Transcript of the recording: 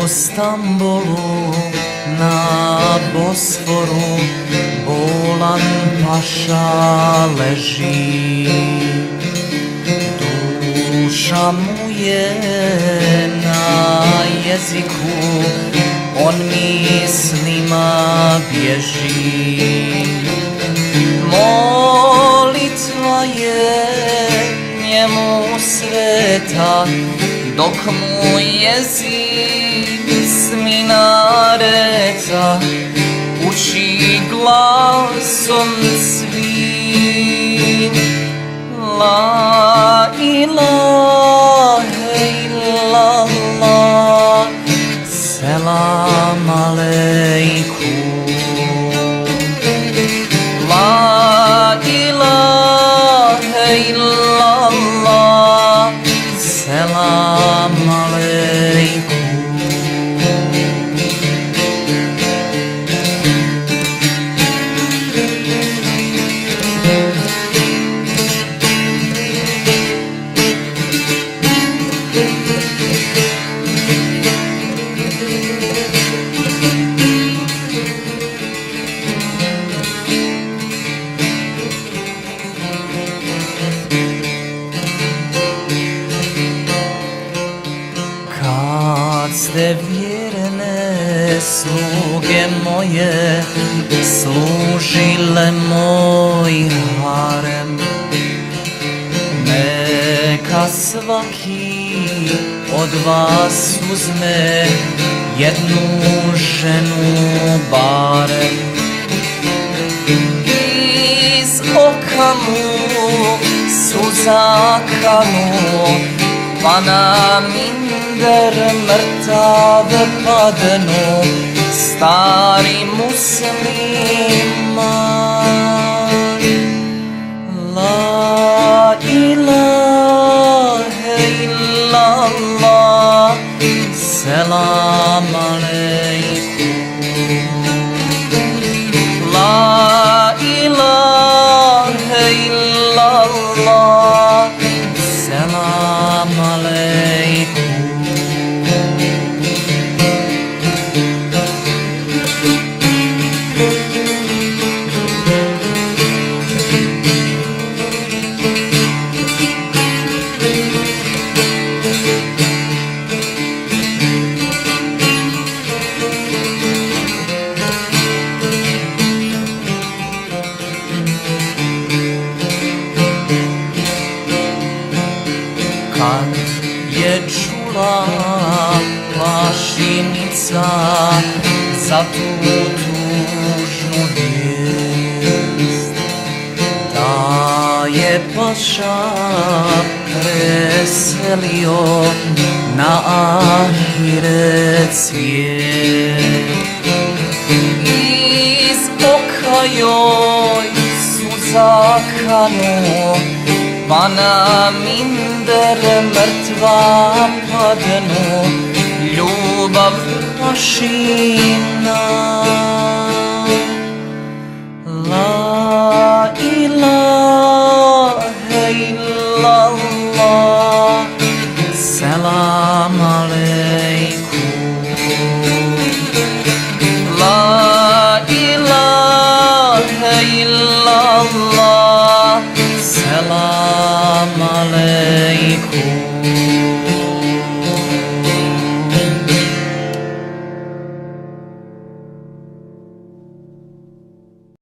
Stambolu na Bosforu bolan paša leži, duša mu je na jeziku, on mislima bježi. Molitva je njemu sveta, dok mu jezik s minareta uči glasom svim. La ilahe illallah, selam aleikum. La ilahe illallah, selam aleikum. Kad ste vjerne sluge moje služile moj harem, neka svaki od vas uzme jednu ženu barem. Iz oka mu suza kanu, pa na minder mrtav padnu, stari musliman. La ilahe illallah, selam aleikum. La ilahe illallah, selam aleikum. Kad je čula plašinica za tu tužnu vijest, da je paša preselio na ahiret svijet, iz oka joj suza kanu, pa na minder mrtva padnu, ljubav mašina. La ilahe illallah, selam aleikum. La ilahe illallah, selam aleikum.